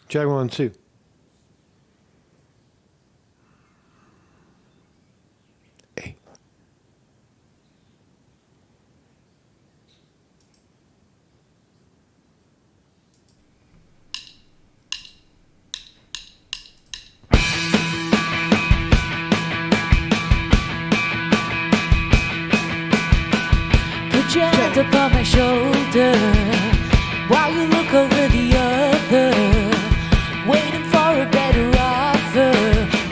Check 1, 2. Hey. Put your hand upon my shoulder while you look over the other, waiting for a better offer,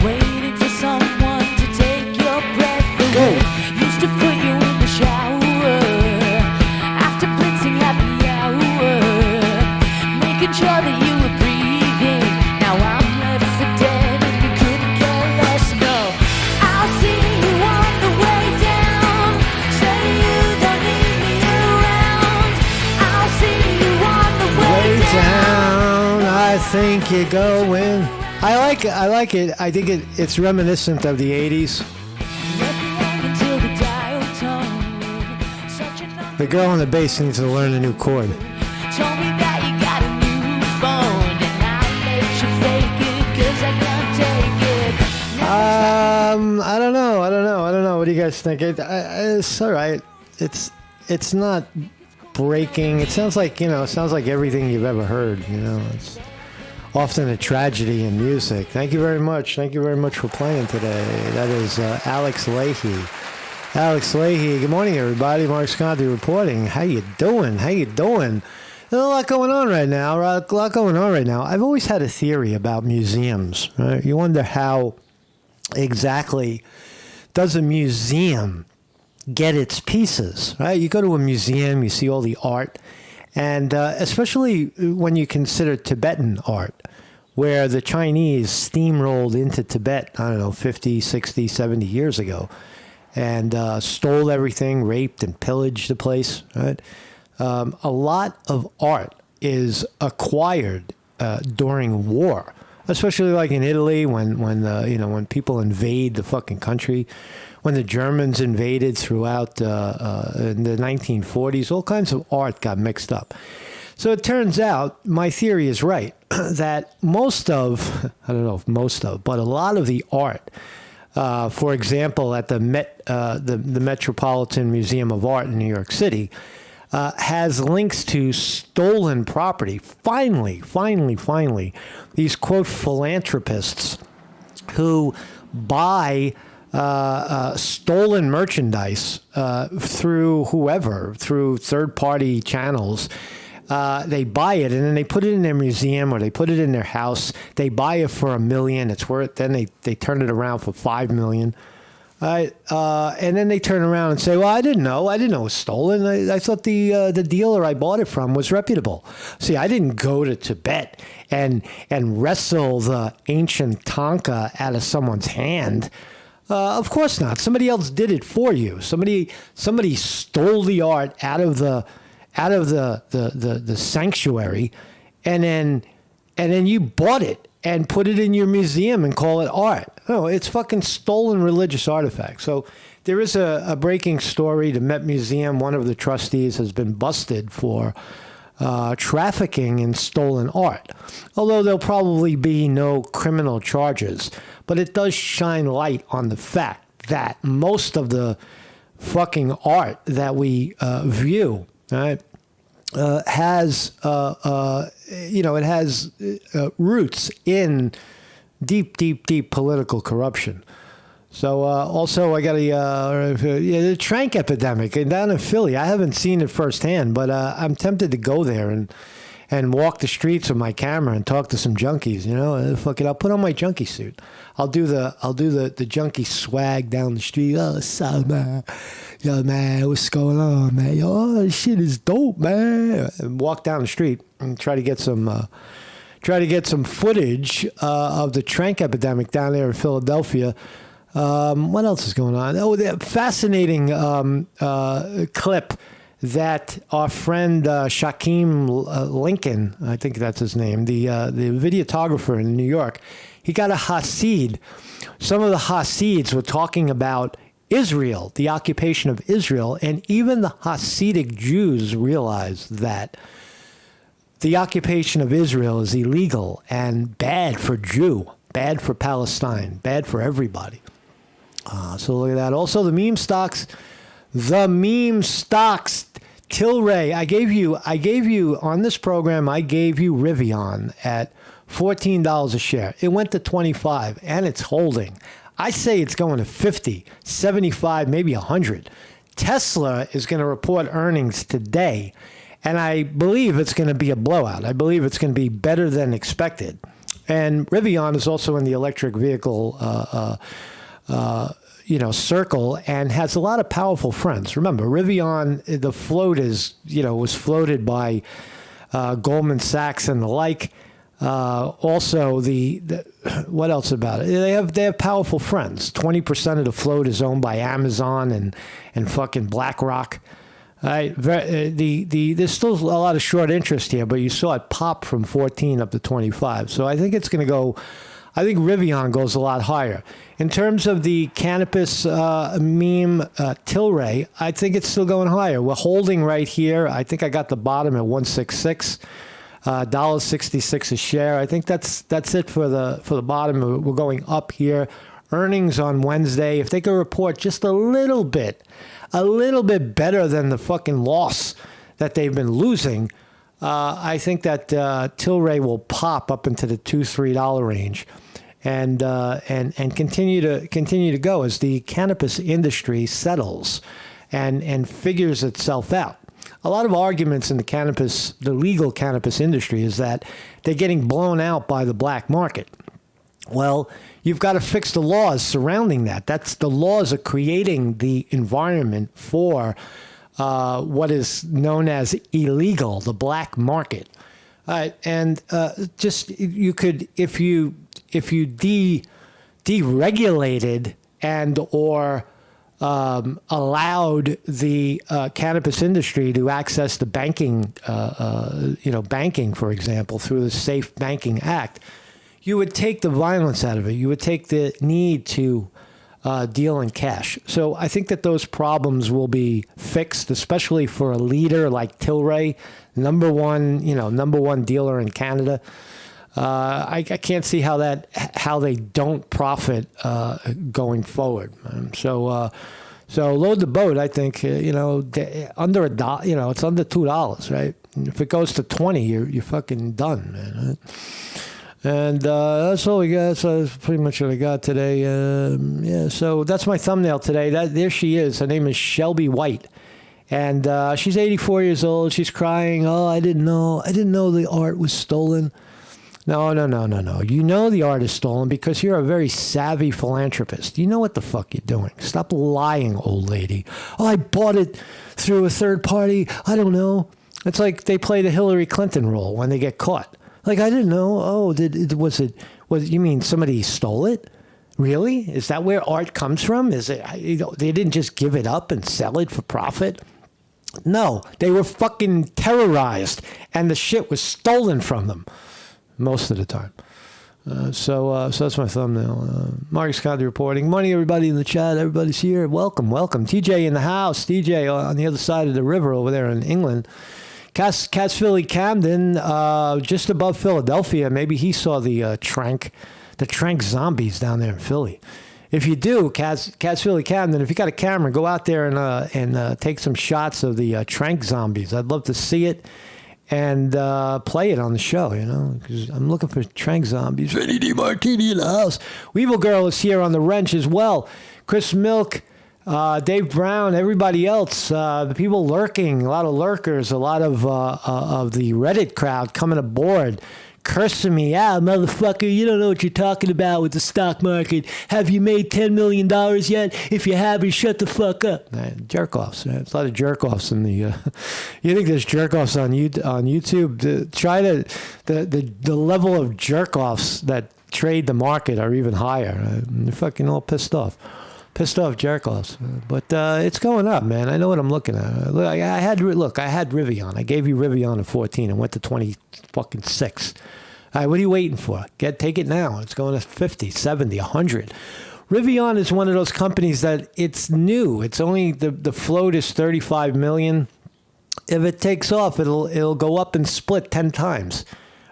waiting for someone to take your breath away. Used to put you in the shower after blitzing happy hour, making sure that you were breathing. Now I'm left for dead and you couldn't care less. No, I'll see you on the way down. Say you don't need me around. I'll see you on the way down. I think you're going. I like it. I think it's reminiscent of the 80s. The girl on the bass needs to learn a new chord. Told me that you got a new phone and I'll let you fake it 'cause I can't take it. I don't know. What do you guys think? It's all right. It's not breaking. It sounds like everything you've ever heard. It's often a tragedy in music. Thank you very much. Thank you very much for playing today. That is Alex Leahy. Alex Leahy. Good morning, everybody. Mark Sconti reporting. How you doing? There's a lot going on right now. I've always had a theory about museums. Right? You wonder how exactly does a museum get its pieces, right? You go to a museum, you see all the art, and especially when you consider Tibetan art, where the Chinese steamrolled into Tibet, 50, 60, 70 years ago, and stole everything, raped and pillaged the place, right? A lot of art is acquired during war, especially like in Italy when people invade the fucking country, when the Germans invaded throughout in the 1940s, all kinds of art got mixed up. So it turns out my theory is right that a lot of the art, for example, at the Metropolitan Museum of Art in New York City, has links to stolen property. Finally, these, quote, philanthropists who buy stolen merchandise through third-party channels. They buy it and then they put it in their museum or they put it in their house. They buy it for $1 million. It's worth. Then they turn it around for $5 million. And then they turn around and say, "Well, I didn't know it was stolen. I thought the dealer I bought it from was reputable. See, I didn't go to Tibet and wrestle the ancient tanka out of someone's hand. Of course not. Somebody else did it for you. Somebody stole the art out of the sanctuary, and then you bought it and put it in your museum and call it art. No, it's fucking stolen religious artifacts." So there is a breaking story. The Met Museum, one of the trustees, has been busted for trafficking in stolen art. Although there'll probably be no criminal charges. But it does shine light on the fact that most of the fucking art that we view, right, has roots in deep political corruption. So also I got the TRANQ epidemic down in Philly. I haven't seen it firsthand, but I'm tempted to go there and walk the streets with my camera and talk to some junkies. Fuck it, I'll put on my junkie suit. I'll do the junkie swag down the street. Oh, what's up, man? Yo, man, what's going on, man? Yo, this shit is dope, man. And walk down the street and try to get some footage of the TRANQ epidemic down there in Philadelphia. What else is going on? Oh, the fascinating clip that our friend Shaquem Lincoln, I think that's his name, the videographer in New York, he got a Hasid. Some of the Hasids were talking about Israel, the occupation of Israel, and even the Hasidic Jews realized that the occupation of Israel is illegal and bad for Jew, bad for Palestine, bad for everybody. So look at that. Also, the meme stocks, TLRY. I gave you on this program, I gave you Rivian at $14 a share. It went to 25 and it's holding. I say it's going to 50, 75, maybe 100. Tesla is going to report earnings today, and I believe it's going to be a blowout. I believe it's going to be better than expected. And Rivian is also in the electric vehicle circle and has a lot of powerful friends. Remember, Rivian, the float is, was floated by Goldman Sachs and the like. Also, what else about it? They have powerful friends. 20% of the float is owned by Amazon and fucking BlackRock. There's still a lot of short interest here, but you saw it pop from 14 up to 25. So I think it's going to go. I think Rivian goes a lot higher. In terms of the cannabis meme, TLRY, I think it's still going higher. We're holding right here. I think I got the bottom at 166, $1.66 a share. I think that's it for the bottom. We're going up here. Earnings on Wednesday. If they could report just a little bit better than the fucking loss that they've been losing, I think that TLRY will pop up into the $2-3 range. And continue to go as the cannabis industry settles and figures itself out. A lot of arguments in the legal cannabis industry is that they're getting blown out by the black market. Well, you've got to fix the laws surrounding that. The laws are creating the environment for what is known as illegal, the black market. You could, if you deregulated and or allowed the cannabis industry to access the banking, banking, for example, through the Safe Banking Act, you would take the violence out of it. You would take the need to deal in cash. So I think that those problems will be fixed, especially for a leader like TLRY, number one dealer in Canada. I can't see how they don't profit going forward. So load the boat. I think under a dollar. It's under $2, right? If it goes to 20, you're fucking done, man. Right? And that's all we got. So that's pretty much what I got today. So that's my thumbnail today. There she is. Her name is Shelby White. And she's 84 years old. She's crying. Oh, I didn't know the art was stolen. No. You know the art is stolen because you're a very savvy philanthropist. You know what the fuck you're doing. Stop lying, old lady. Oh, I bought it through a third party. I don't know. It's like they play the Hillary Clinton role when they get caught. Like, I didn't know. Oh, you mean somebody stole it? Really? Is that where art comes from? Is it, they didn't just give it up and sell it for profit? No, they were fucking terrorized and the shit was stolen from them most of the time. So that's my thumbnail. Mark Scott reporting. Morning, everybody in the chat. Everybody's here. Welcome. TJ in the house. TJ on the other side of the river over there in England. Philly Camden, just above Philadelphia. Maybe he saw the TRANQ zombies down there in Philly. If you do, Philly Camden, if you got a camera, go out there and take some shots of the TRANQ zombies. I'd love to see it and play it on the show, because I'm looking for TRANQ zombies. Vinny D. Martini in the house. Weevil Girl is here on the wrench as well. Chris Milk. Dave Brown, everybody else, the people lurking, a lot of lurkers, a lot of the Reddit crowd coming aboard, cursing me out, motherfucker, you don't know what you're talking about with the stock market. Have you made $10 million yet? If you haven't, shut the fuck up. Jerk-offs. There's a lot of jerk-offs in the... you think there's jerk-offs on YouTube? The level of jerk-offs that trade the market are even higher. They're fucking all pissed off. Pissed off jerk-offs, but it's going up, man. I know what I'm looking at. Look, I had Rivian. I gave you Rivian at 14 and went to 26. All right, what are you waiting for? Take it now. It's going to 50, 70, 100. Rivian is one of those companies that it's new. It's only the float is 35 million. if it takes off, it'll go up and split 10 times.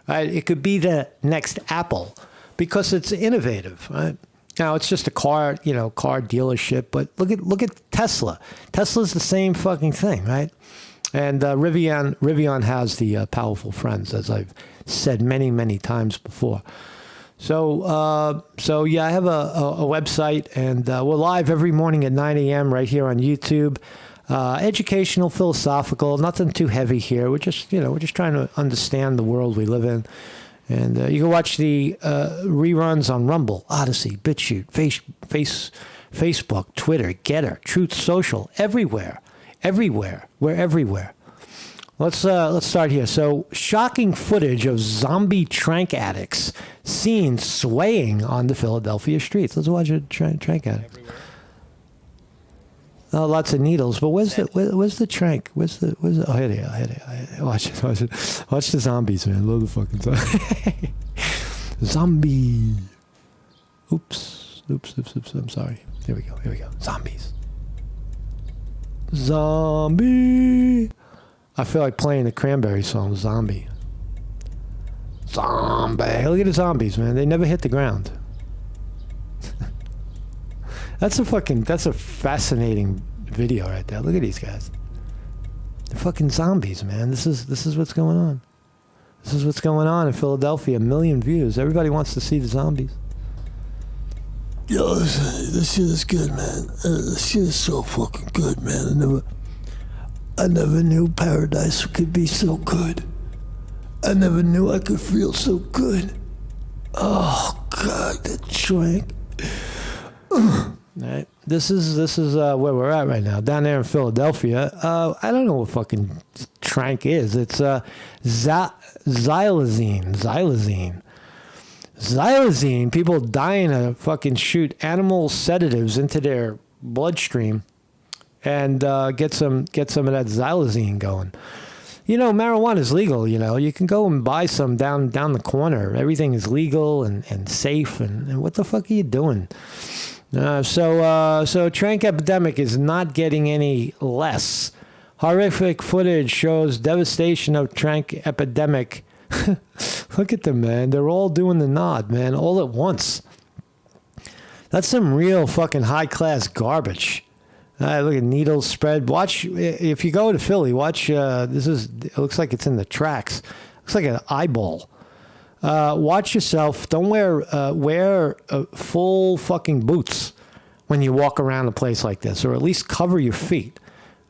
Right? It could be the next Apple because it's innovative. Right? Now it's just a car dealership, but look at Tesla. Tesla's the same fucking thing, right? And Rivian has the powerful friends, as I've said many, many times before. So yeah, I have a website, and we're live every morning at 9 a.m. right here on YouTube. Educational, philosophical, nothing too heavy here. We're just trying to understand the world we live in. And you can watch the reruns on Rumble, Odyssey, BitChute, Facebook, Twitter, Getter, Truth Social, everywhere. We're everywhere. Let's start here. So, shocking footage of zombie TRANQ addicts seen swaying on the Philadelphia streets. Let's watch a TRANQ addict. Oh, lots of needles. But where's the TRANQ? Where's the? Oh, here they are. Watch it. Watch the zombies, man. Love the fucking zombies. Zombie. Oops. I'm sorry. Here we go. Zombies. Zombie. I feel like playing the Cranberry song, Zombie. Zombie. Look at the zombies, man. They never hit the ground. That's a fascinating video right there. Look at these guys. They're fucking zombies, man. This is what's going on. This is what's going on in Philadelphia. 1 million views. Everybody wants to see the zombies. Yo, this shit is good, man. This shit is so fucking good, man. I never knew paradise could be so good. I never knew I could feel so good. Oh God, that TRANQ. Right. This is where we're at right now, down there in Philadelphia. I don't know what fucking TRANQ is. It's xylazine. Xylazine. People dying to fucking shoot animal sedatives into their bloodstream and get some of that xylazine going. You know, marijuana is legal. You know, you can go and buy some down the corner. Everything is legal and safe. And what the fuck are you doing? So TRANQ epidemic is not getting any less. Horrific footage shows devastation of TRANQ epidemic. Look at them, man. They're all doing the nod, man, all at once. That's some real fucking high-class garbage. Look at needles spread. Watch, if you go to Philly, watch, it looks like it's in the tracks. Looks like an eyeball. Watch yourself. Don't wear full fucking boots when you walk around a place like this, or at least cover your feet.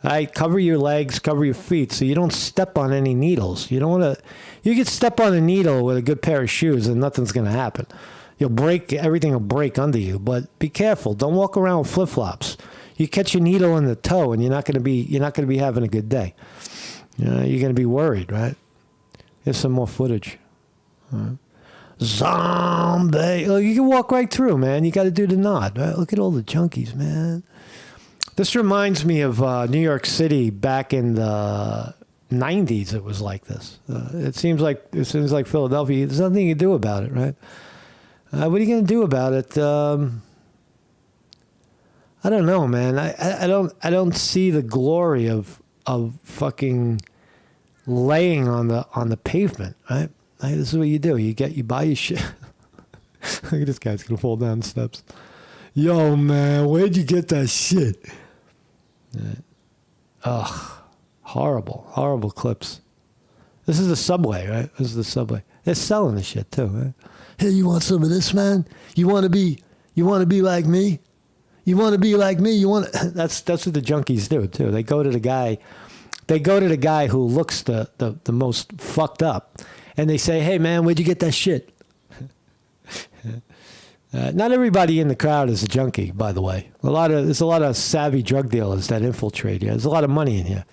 Right? Cover your legs, cover your feet, so you don't step on any needles. You don't want to. You can step on a needle with a good pair of shoes, and nothing's going to happen. Everything will break under you. But be careful. Don't walk around with flip flops. You catch a needle in the toe, and you're not going to be having a good day. You're going to be worried, right? Here's some more footage. Zombie. Oh, you can walk right through, man. You got to do the nod, right? Look at all the junkies, man. This reminds me of New York City back in the 90s. It was like this. It seems like Philadelphia. There's nothing you can do about it, right? What are you going to do about it? I don't know, man. I don't see the glory of fucking laying on the pavement, right? Like, this is what you do. You buy your shit. Look at this guy's gonna fall down the steps. Yo, man, where'd you get that shit? Ugh, horrible clips. This is the subway, right? This is the subway. They're selling the shit too, right? Hey, you want some of this, man? You want to be like me? You want to be like me? You want? That's what the junkies do too. They go to the guy who looks the most fucked up, and they say, "Hey, man, where'd you get that shit?" Not everybody in the crowd is a junkie, by the way. There's a lot of savvy drug dealers that infiltrate here. There's a lot of money in here,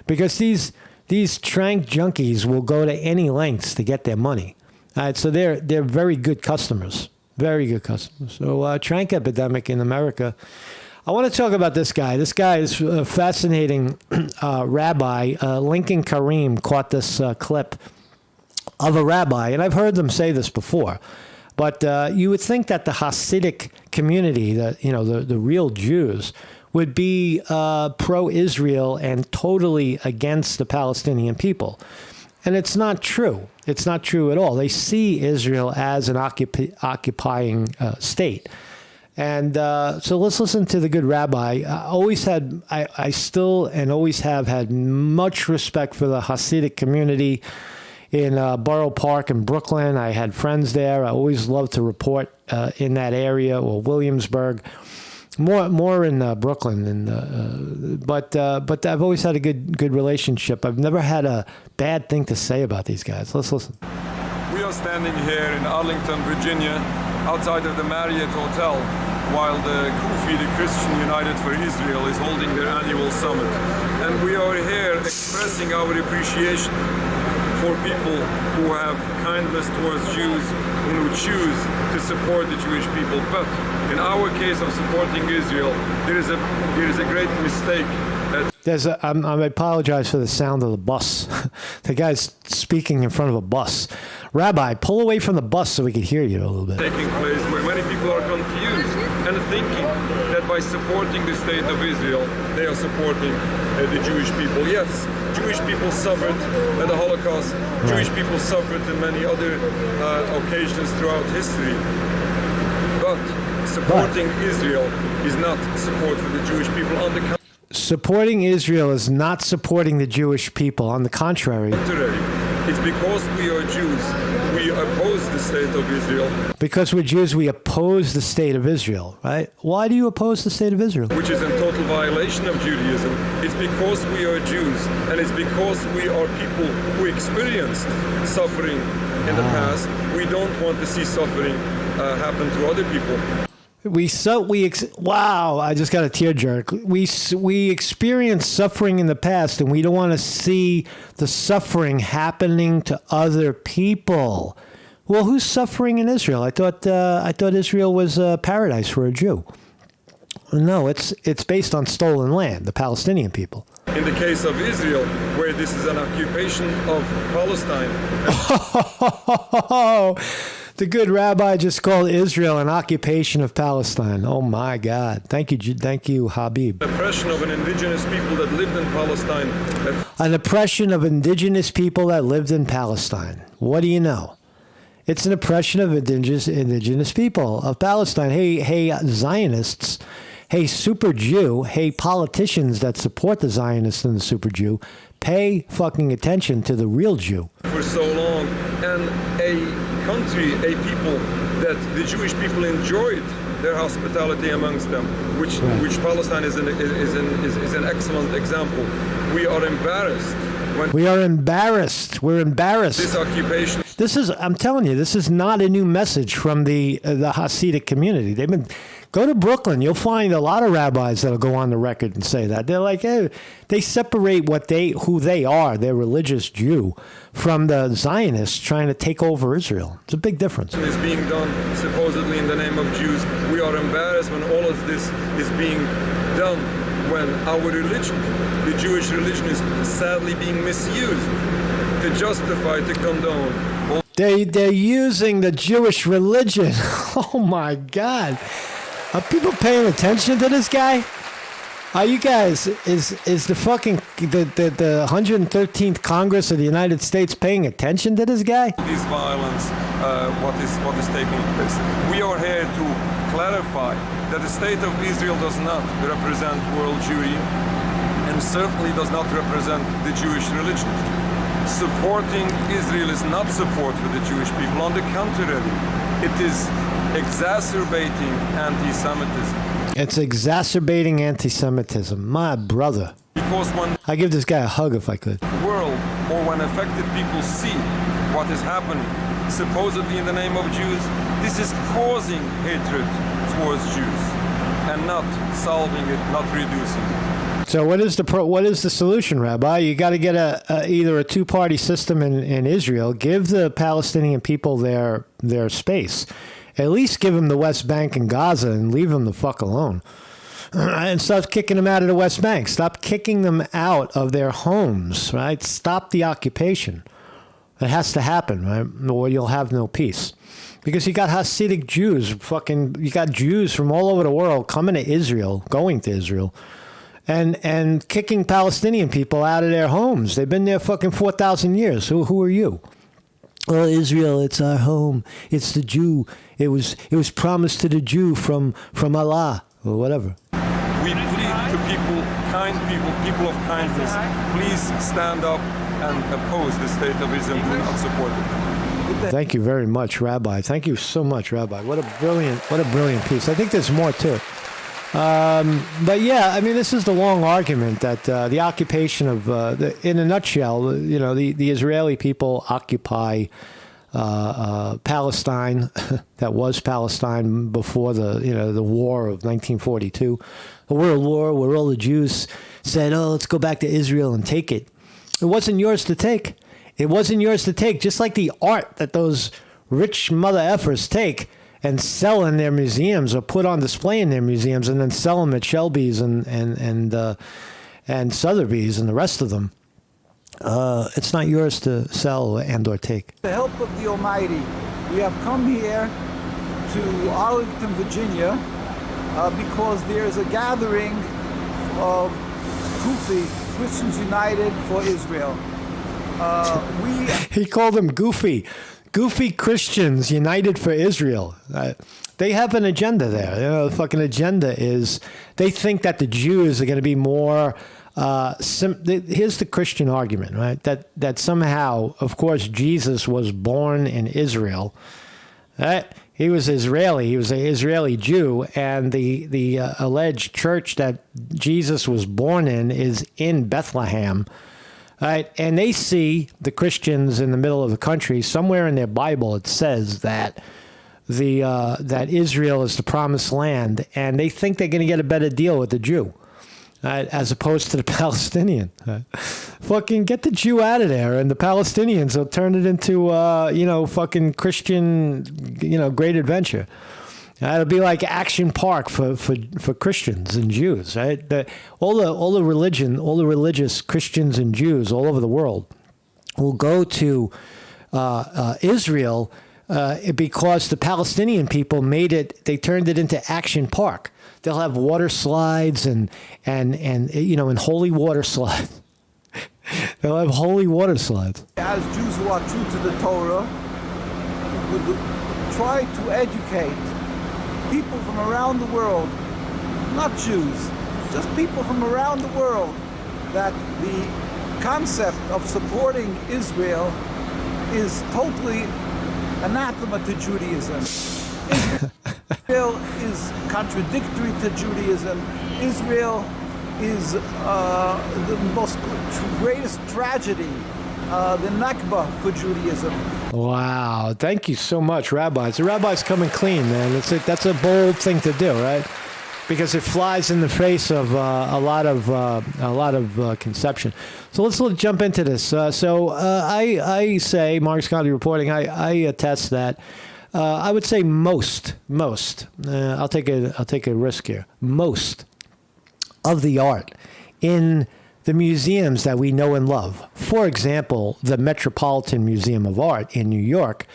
because these TRANQ junkies will go to any lengths to get their money. All right, so they're very good customers, very good customers. So TRANQ epidemic in America. I want to talk about this guy. This guy is a fascinating rabbi. Lincoln Kareem caught this clip of a rabbi, and I've heard them say this before. But you would think that the Hasidic community, the real Jews, would be pro-Israel and totally against the Palestinian people. And it's not true. It's not true at all. They see Israel as an occupying state. And so let's listen to the good rabbi. I still and always have had much respect for the Hasidic community in Borough Park in Brooklyn. I had friends there. I always loved to report in that area, or Williamsburg. More in Brooklyn, but I've always had a good relationship. I've never had a bad thing to say about these guys. Let's listen. We are standing here in Arlington, Virginia, outside of the Marriott Hotel, while the CUFI, the Christian United for Israel, is holding their annual summit. And we are here expressing our appreciation for people who have kindness towards Jews and who choose to support the Jewish people. But in our case of supporting Israel, there is a great mistake. I apologize for the sound of the bus. The guy's speaking in front of a bus. Rabbi, pull away from the bus so we can hear you a little bit. Taking place where many people are confused and thinking that by supporting the state of Israel, they are supporting the Jewish people. Yes, Jewish people suffered at the Holocaust. Right. Jewish people suffered in many other occasions throughout history. But supporting Israel is not support for the Jewish people. On the supporting Israel is not supporting the Jewish people. On the contrary. It's because we are Jews, we oppose the state of Israel. Because we're Jews, we oppose the state of Israel, right? Why do you oppose the state of Israel? Which is in total violation of Judaism. It's because we are Jews, and it's because we are people who experienced suffering in the past. We don't want to see suffering happen to other people. Wow, I just got a tear jerk. We experienced suffering in the past, and we don't want to see the suffering happening to other people. Well, who's suffering in Israel? I thought Israel was a paradise for a Jew. No, it's based on stolen land, the Palestinian people. In the case of Israel, where this is an occupation of Palestine. The good rabbi just called Israel an occupation of Palestine. Oh my God! Thank you, Habib. Oppression of an indigenous people that lived in Palestine. An oppression of indigenous people that lived in Palestine. What do you know? It's an oppression of indigenous people of Palestine. Hey, Zionists. Hey, Super Jew. Hey, politicians that support the Zionists and the Super Jew. Pay fucking attention to the real Jew. For so long, and a country, a people that the Jewish people enjoyed their hospitality amongst them, which Palestine is an excellent example. We are embarrassed. We're embarrassed. This occupation. I'm telling you, this is not a new message from the Hasidic community. Go to Brooklyn. You'll find a lot of rabbis that'll go on the record and say that. They're like, hey, they separate who they are, their religious Jew, from the Zionists trying to take over Israel. It's a big difference. Is being done supposedly in the name of Jews. We are embarrassed when all of this is being done, when our religion, the Jewish religion, is sadly being misused to justify, to condone. They're using the Jewish religion. Oh my God. Are people paying attention to this guy? Are you guys, is the fucking, the 113th Congress of the United States paying attention to this guy? This violence, what is taking place. We are here to clarify that the state of Israel does not represent world Jewry, and certainly does not represent the Jewish religion. Supporting Israel is not support for the Jewish people. On the contrary, it is exacerbating anti-Semitism. It's exacerbating anti-Semitism. My brother. Because when I'd give this guy a hug if I could. The world, or when affected people see what is happening, supposedly in the name of Jews, this is causing hatred towards Jews and not solving it, not reducing it. So what is the solution, Rabbi? You got to get either a two-party system in Israel, give the Palestinian people their space. At least give them the West Bank and Gaza and leave them the fuck alone. And stop kicking them out of the West Bank. Stop kicking them out of their homes, right? Stop the occupation. It has to happen, right? Or you'll have no peace. Because you got Hasidic Jews, you got Jews from all over the world coming to Israel, going to Israel, and kicking Palestinian people out of their homes. They've been there fucking 4,000 years. Who are you? Oh, Israel, it's our home. It's the Jew. It was promised to the Jew from Allah or whatever. We plead to people of kindness, please stand up and oppose the state of Israel. Do not support it. Thank you very much, Rabbi. Thank you so much, Rabbi. What a brilliant piece. I think there's more to it. But yeah, I mean, this is the long argument that the occupation of, in a nutshell, the Israeli people occupy Palestine. That was Palestine before the war of 1942, the World War, where all the Jews said, "Oh, let's go back to Israel and take it." It wasn't yours to take. It wasn't yours to take. Just like the art that those rich mother effers take and sell in their museums or put on display in their museums and then sell them at Shelby's and Sotheby's and the rest of them. It's not yours to sell and or take. With the help of the Almighty, we have come here to Arlington, Virginia, because there is a gathering of Goofy Christians United for Israel. He called them goofy Christians United for Israel. They have an agenda there. The fucking agenda is they think that the Jews are going to be more. Here's the Christian argument, right? That somehow, of course, Jesus was born in Israel. Right? He was Israeli. He was an Israeli Jew, and the alleged church that Jesus was born in is in Bethlehem. Right, and they see the Christians in the middle of the country. Somewhere in their Bible, it says that that Israel is the promised land, and they think they're going to get a better deal with the Jew, as opposed to the Palestinian. Fucking get the Jew out of there, and the Palestinians will turn it into fucking Christian, great adventure. It'll be like Action Park for Christians and Jews, right? All the religious Christians and Jews all over the world will go to Israel because the Palestinian people they turned it into Action Park. They'll have water slides and holy water slides. They'll have holy water slides. As Jews who are true to the Torah, would try to educate people from around the world, not Jews, just people from around the world, that the concept of supporting Israel is totally anathema to Judaism. Israel is contradictory to Judaism. Israel is the greatest tragedy, the Nakba for Judaism. Wow. Thank you so much, rabbis. The rabbis coming clean, man. That's a bold thing to do, right? Because it flies in the face of a lot of conception. So let's jump into this. I say, Mark Scotty reporting, I attest that I would say most. I'll take a risk here. Most of the art in the museums that we know and love, for example, the Metropolitan Museum of Art in New York,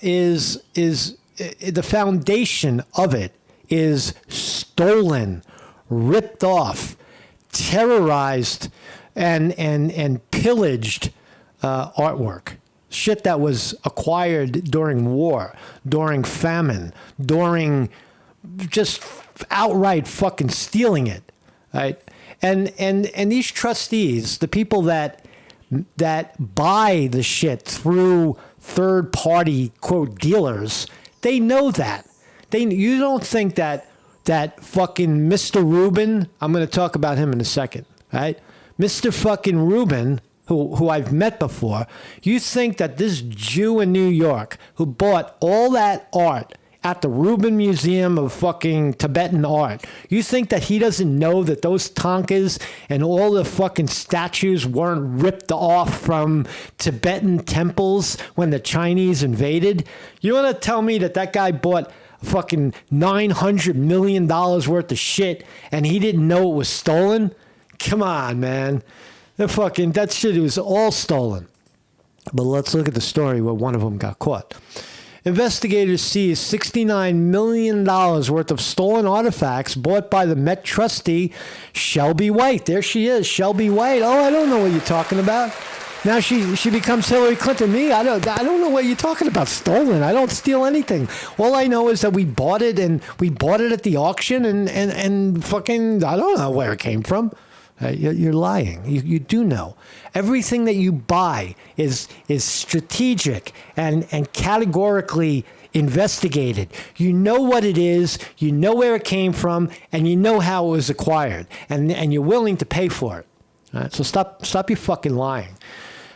is the foundation of it is stolen, ripped off, terrorized, and pillaged artwork. Shit that was acquired during war, during famine, during just outright fucking stealing it, right? And these trustees, the people that buy the shit through third party quote dealers, they know that. You don't think that fucking Mr. Rubin, I'm going to talk about him in a second, right? Mr. fucking Rubin, who I've met before, you think that this Jew in New York who bought all that art at the Rubin Museum of fucking Tibetan art, you think that he doesn't know that those tankas and all the fucking statues weren't ripped off from Tibetan temples when the Chinese invaded? You want to tell me that guy bought fucking $900 million worth of shit and he didn't know it was stolen? Come on, man. That shit was all stolen. But let's look at the story where one of them got caught. Investigators seized $69 million worth of stolen artifacts bought by the Met trustee, Shelby White. There she is, Shelby White. Oh, I don't know what you're talking about. Now she becomes Hillary Clinton. Me, I don't know what you're talking about. Stolen. I don't steal anything. All I know is that we bought it and we bought it at the auction and fucking, I don't know where it came from. You're lying. You do know. Everything that you buy is strategic and categorically investigated. You know what it is, you know where it came from, and you know how it was acquired, and you're willing to pay for it. All right? So stop your fucking lying.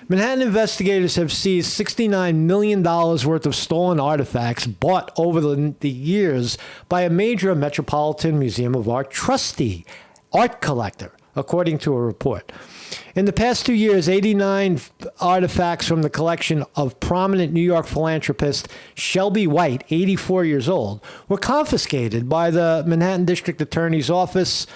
Manhattan investigators have seized $69 million worth of stolen artifacts bought over the years by a major Metropolitan Museum of Art trustee, art collector, according to a report. In the past 2 years, 89 artifacts from the collection of prominent New York philanthropist Shelby White, 84 years old, were confiscated by the Manhattan District Attorney's Office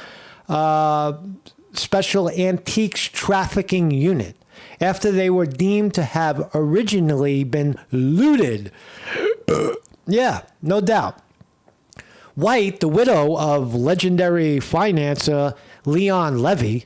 Special Antiques Trafficking Unit after they were deemed to have originally been looted. Yeah, no doubt. White, the widow of legendary financier Leon Levy,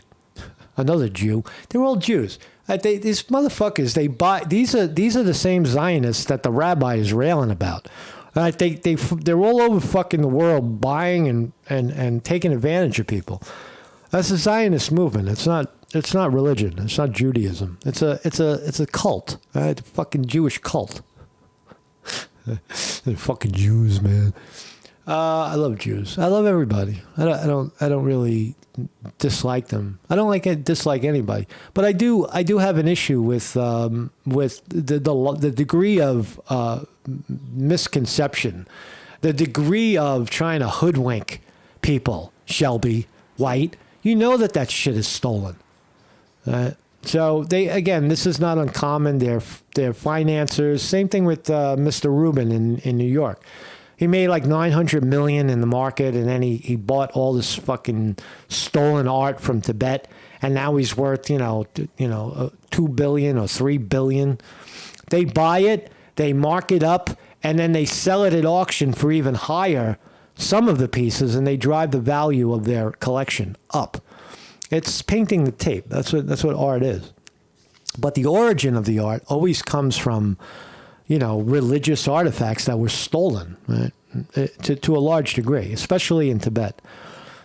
another Jew. They're all Jews. These motherfuckers, they buy. These are the same Zionists that the rabbi is railing about. They're all over fucking the world buying and taking advantage of people. That's a Zionist movement. It's not religion. It's not Judaism. It's a cult. Right? A fucking Jewish cult. They're fucking Jews, man. I love Jews. I love everybody. I don't really dislike them. I don't dislike anybody. But I do have an issue with the degree of misconception, the degree of trying to hoodwink people. Shelby White, you know that shit is stolen. So this is not uncommon. They're financiers. Same thing with Mr. Rubin in New York. He made like $900 million in the market, and then he bought all this fucking stolen art from Tibet, and now he's worth $2 billion or $3 billion. They buy it, they mark it up, and then they sell it at auction for even higher. Some of the pieces, and they drive the value of their collection up. It's painting the tape. That's what art is. But the origin of the art always comes from religious artifacts that were stolen, right? To a large degree, especially in Tibet.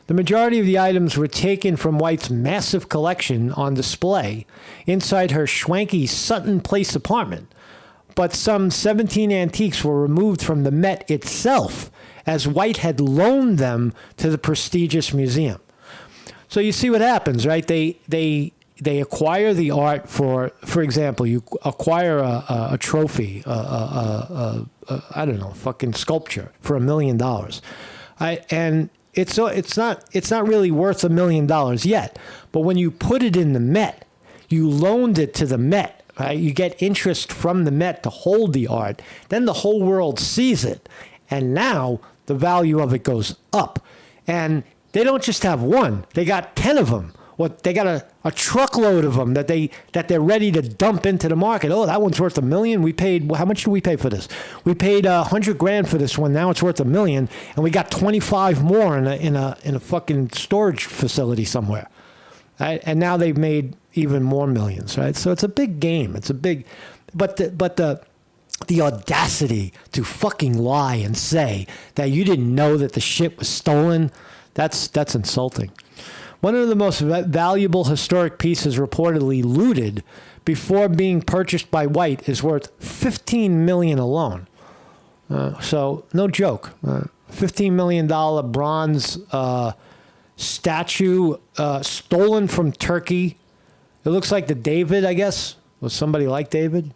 The majority of the items were taken from White's massive collection on display inside her schwanky Sutton Place apartment. But some 17 antiques were removed from the Met itself, as White had loaned them to the prestigious museum. So you see what happens, right? They acquire the art for example, you acquire a trophy, I don't know, fucking sculpture for $1 million. And it's not really worth $1 million yet. But when you put it in the Met, you loaned it to the Met, right? You get interest from the Met to hold the art. Then the whole world sees it. And now the value of it goes up. And they don't just have one. They got 10 of them. They got a truckload of them that they're ready to dump into the market. Oh, that one's worth $1 million. We paid, how much did we pay for this? We paid $100,000 for this one. Now it's worth $1 million, and we got 25 more in a fucking storage facility somewhere. Right? And now they've made even more millions. Right? So it's a big game. It's a big, but the audacity to fucking lie and say that you didn't know that the shit was stolen, that's insulting. One of the most valuable historic pieces reportedly looted before being purchased by White is worth $15 million alone. So no joke. $15 million bronze statue stolen from Turkey. It looks like the David, I guess. Was somebody like David?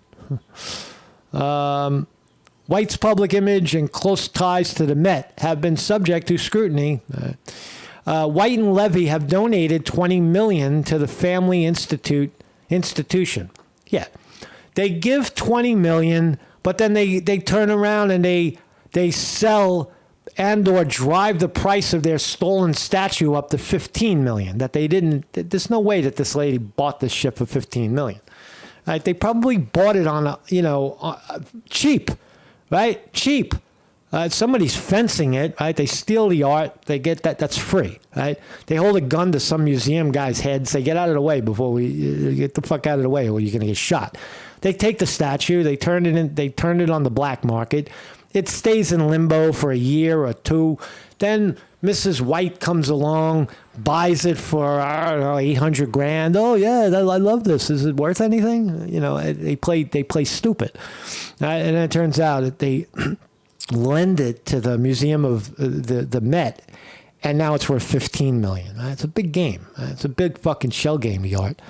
White's public image and close ties to the Met have been subject to scrutiny. White and Levy have donated $20 million to the Family Institution. Yeah, they give $20 million, but then they turn around and they sell and or drive the price of their stolen statue up to $15 million. That they didn't. There's no way that this lady bought this shit for $15 million. Right? They probably bought it on cheap. right? Cheap. Somebody's fencing it, right? They steal the art. They get that. That's free, right? They hold a gun to some museum guy's head. Say, get out of the way before we get the fuck out of the way, or you're gonna get shot. They take the statue. They turn it in. They turn it on the black market. It stays in limbo for a year or two. Then Mrs. White comes along, buys it for, I don't know, $800,000. Oh yeah, I love this. Is it worth anything? You know, they play stupid, and it turns out that they lend it to the Museum of the Met, and now it's worth $15 million. It's a big game. It's a big fucking shell game, the art.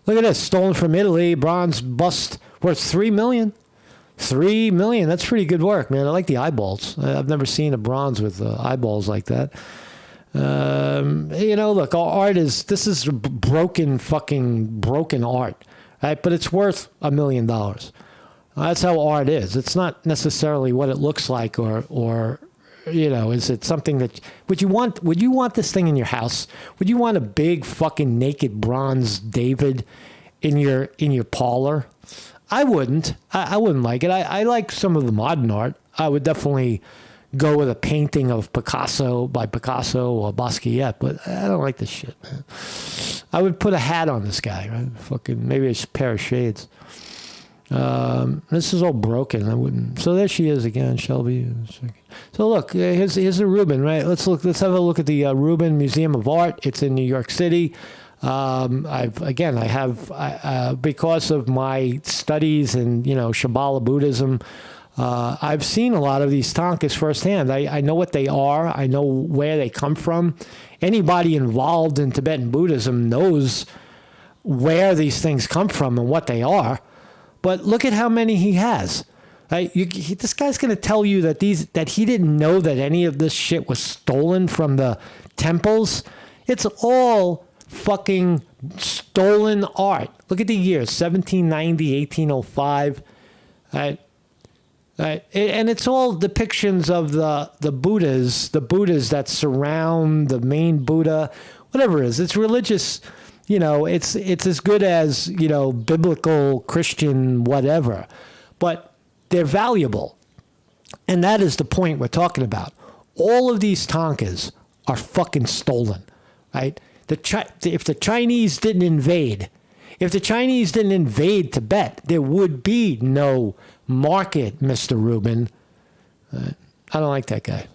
Look at this, stolen from Italy, bronze bust worth $3 million. $3 million. That's pretty good work, man. I like the eyeballs. I've never seen a bronze with eyeballs like that. You know, look, this is broken art, right? But it's worth $1 million. That's how art is. It's not necessarily what it looks like, or you know, is it something that would you want this thing in your house? Would you want a big fucking naked bronze David in your parlor? I wouldn't. I wouldn't like it. I like some of the modern art. I would definitely go with a painting of Picasso or Basquiat, but I don't like this shit, man. I would put a hat on this guy, right? Fucking maybe a pair of shades. This is all broken. I wouldn't. So there she is again, Shelby. So look, here's a Rubin, right? Let's have a look at the Rubin Museum of Art. It's in New York City. I have because of my studies in Shambhala Buddhism, I've seen a lot of these tankas firsthand. I know what they are. I know where they come from. Anybody involved in Tibetan Buddhism knows where these things come from and what they are. But look at how many he has. This guy's going to tell you that he didn't know that any of this shit was stolen from the temples. It's all fucking stolen art. Look at the years: 1790, 1805. Right? And it's all depictions of the Buddhas that surround the main Buddha, whatever it is. It's religious. It's as good as, biblical, Christian, whatever. But they're valuable. And that is the point we're talking about. All of these tankas are fucking stolen, right? If the Chinese didn't invade Tibet, there would be no market, Mr. Rubin. I don't like that guy.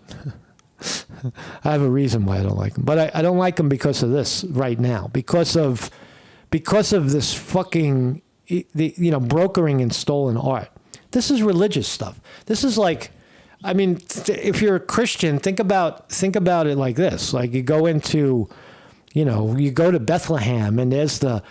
I have a reason why I don't like him, but I don't like him because of this right now. Because of this fucking brokering in stolen art. This is religious stuff. This is like, if you're a Christian, think about it like this. Like you go into, you go to Bethlehem and there's the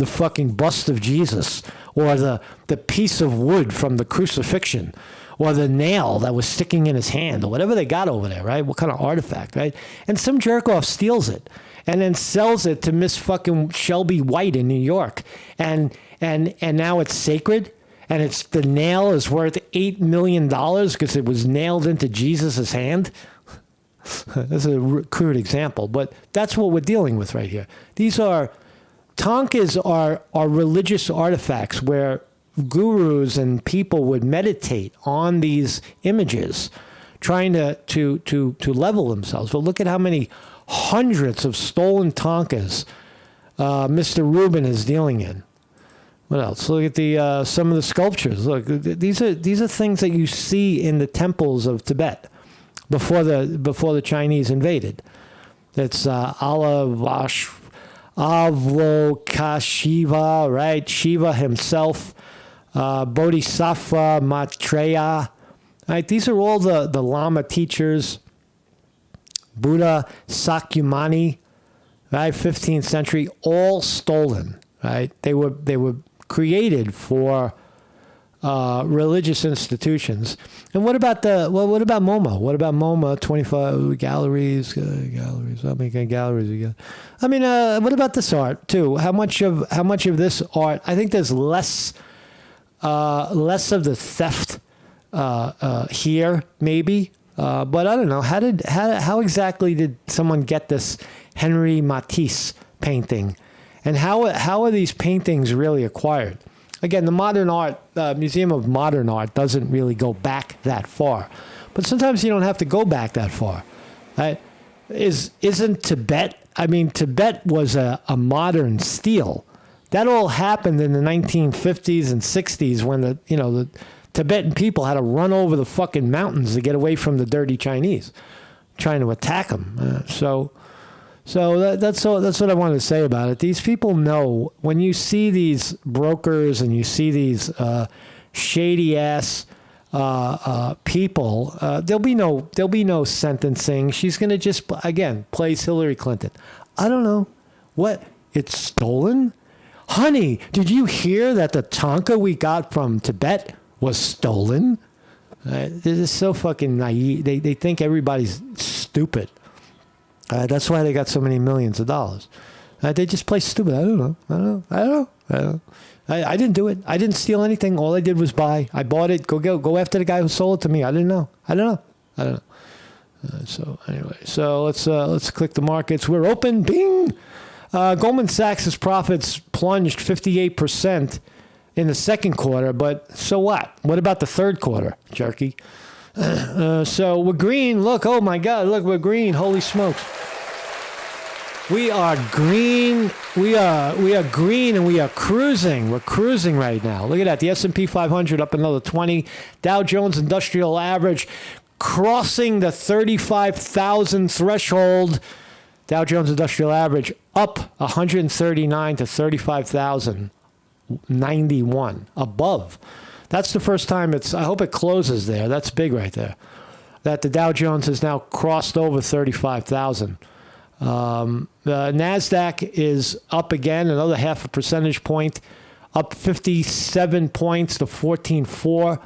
fucking bust of Jesus, or the piece of wood from the crucifixion, or the nail that was sticking in his hand, or whatever they got over there, right? What kind of artifact, right? And some jerk-off steals it and then sells it to Miss fucking Shelby White in New York. And now it's sacred, and the nail is worth $8 million because it was nailed into Jesus' hand. That's a crude example, but that's what we're dealing with right here. Tankas are religious artifacts where gurus and people would meditate on these images, trying to level themselves. But look at how many hundreds of stolen tankas Mr. Rubin is dealing in. What else? Look at some of the sculptures. Look, these are things that you see in the temples of Tibet before the Chinese invaded. It's Avalokitesvara, right? Shiva himself. Bodhisattva Maitreya, right? These are all the Lama teachers. Buddha Sakyamuni, right? 15th century, all stolen, right? They were created for religious institutions. And what about MoMA? What about MoMA? 25 galleries. How many galleries we got? What about this art too? How much of this art? I think there's less of the theft here, maybe. But I don't know. How exactly did someone get this Henri Matisse painting? And how are these paintings really acquired? again, the Modern Art, Museum of Modern Art doesn't really go back that far. But sometimes you don't have to go back that far. Right? Isn't Tibet, I mean, Tibet was a modern steal. That all happened in the 1950s and 60s when the Tibetan people had to run over the fucking mountains to get away from the dirty Chinese trying to attack them. So that's what I wanted to say about it. These people know when you see these brokers and you see these shady ass people, there'll be no sentencing. She's gonna just again plays Hillary Clinton. I don't know what it's stolen. Honey, did you hear that the tanka we got from Tibet was stolen? They're just so fucking naive. They think everybody's stupid. That's why they got so many millions of dollars. They just play stupid. I don't know. I didn't do it. I didn't steal anything. All I did was buy. I bought it. Go after the guy who sold it to me. I didn't know. So anyway, let's click the markets. We're open. Bing. Goldman Sachs' profits plunged 58% in the second quarter, but so what? What about the third quarter, jerky? So we're green. Look, oh my God, look, we're green. Holy smokes. We are green. We are green and we are cruising. We're cruising right now. Look at that. The S&P 500 up another 20. Dow Jones Industrial Average crossing the 35,000 threshold. Dow Jones Industrial Average up 139 to 35,091 above. That's the first time I hope it closes there. That's big right there. That the Dow Jones has now crossed over 35,000. The NASDAQ is up again, another half a percentage point, up 57 points to 14.4.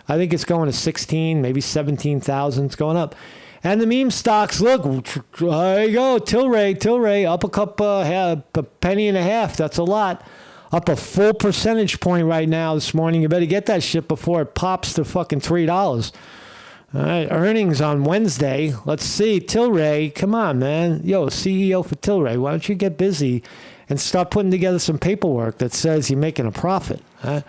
I think it's going to 16, maybe 17,000. It's going up. And the meme stocks, look, there you go, Tilray, up a penny and a half. That's a lot. Up a full percentage point right now this morning. You better get that shit before it pops to fucking $3. All right, earnings on Wednesday. Let's see, Tilray, come on, man. Yo, CEO for Tilray, why don't you get busy and start putting together some paperwork that says you're making a profit? Huh?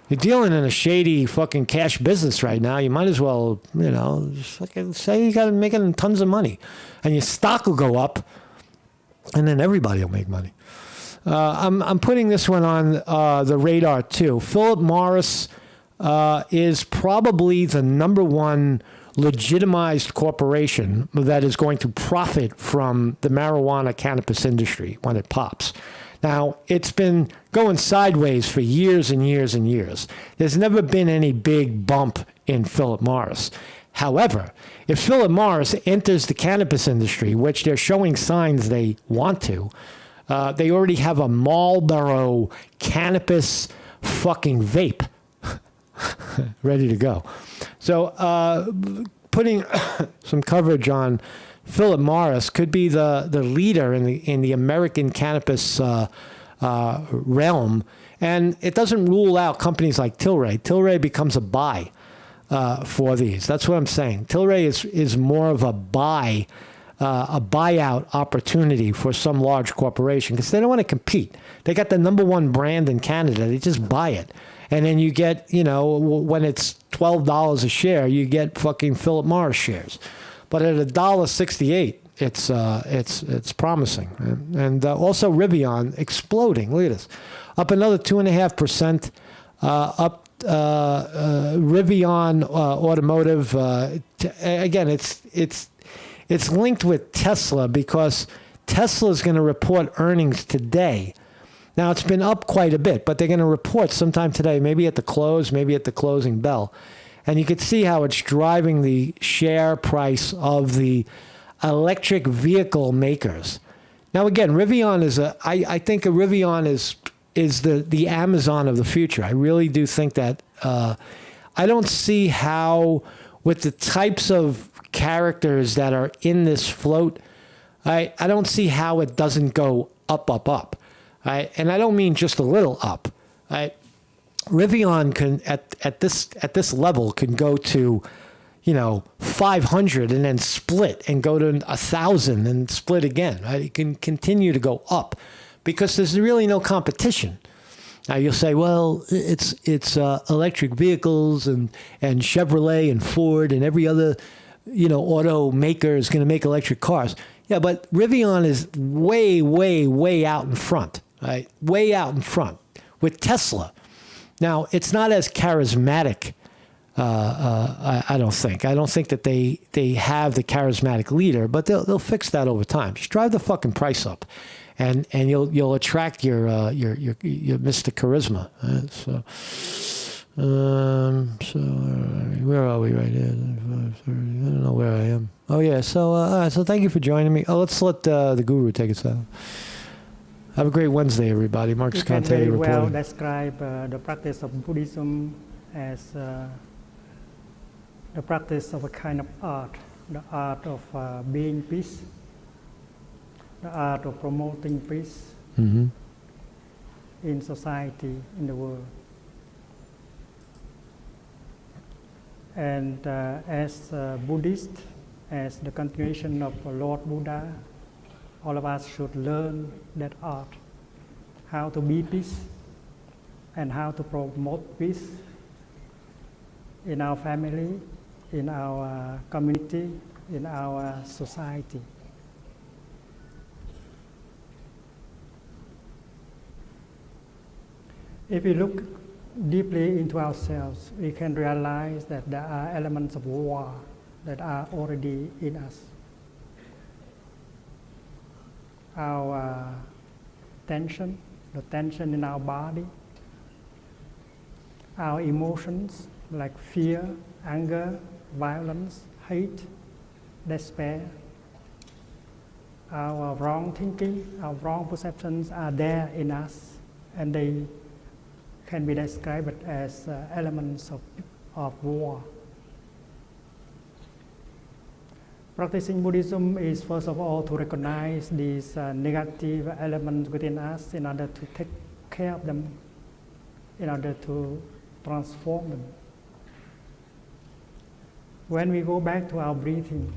You're dealing in a shady fucking cash business right now. You might as well, just fucking say you got making tons of money. And your stock will go up, and then everybody will make money. I'm putting this one on the radar, too. Philip Morris is probably the number one legitimized corporation that is going to profit from the marijuana cannabis industry when it pops. Now, it's been going sideways for years and years and years. There's never been any big bump in Philip Morris. However, if Philip Morris enters the cannabis industry, which they're showing signs they want to, they already have a Marlboro cannabis fucking vape ready to go. So putting some coverage on Philip Morris could be the leader in the American cannabis realm, and it doesn't rule out companies like Tilray. Tilray becomes a buy for these. That's what I'm saying. Tilray is more of a buyout opportunity for some large corporation because they don't want to compete. They got the number one brand in Canada. They just buy it. And then you get, when it's $12 a share, you get fucking Philip Morris shares. But at $1.68, it's promising. And also Rivian exploding. Look at this. Up another 2.5%. Up Rivian Automotive. Again, it's linked with Tesla because Tesla is going to report earnings today. Now, it's been up quite a bit, but they're going to report sometime today, maybe at the close, maybe at the closing bell. And you can see how it's driving the share price of the electric vehicle makers. Now, again, Rivian I think Rivian is the Amazon of the future. I really do think that. I don't see how, with the types of characters that are in this float, I don't see how it doesn't go up. And I don't mean just a little up. Rivian can at this level can go to 500 and then split and go to 1,000 and split again. Right? It can continue to go up because there's really no competition. Now you'll say, well, it's electric vehicles and Chevrolet and Ford and every other, automaker is going to make electric cars. Yeah, but Rivian is way, way, way out in front, right? Way out in front with Tesla. Now, it's not as charismatic, I don't think. I don't think that they have the charismatic leader, but they'll fix that over time. Just drive the fucking price up, and you'll attract your Mr. Charisma. Right? So where are we right here? I don't know where I am. Oh yeah. So thank you for joining me. Oh, let's let the guru take us out. Have a great Wednesday, everybody. Mark You can Scante very well reporting. describe the practice of Buddhism as the practice of a kind of art, the art of being peace, the art of promoting peace Mm-hmm. in society, in the world. And as Buddhists, as the continuation of Lord Buddha, all of us should learn that art, how to be peace and how to promote peace in our family, in our community, in our society. If we look deeply into ourselves, we can realize that there are elements of war that are already in us. Our tension, the tension in our body, our emotions like fear, anger, violence, hate, despair, our wrong thinking, our wrong perceptions are there in us, and they can be described as elements of war. Practicing Buddhism is first of all to recognize these negative elements within us in order to take care of them, in order to transform them. When we go back to our breathing,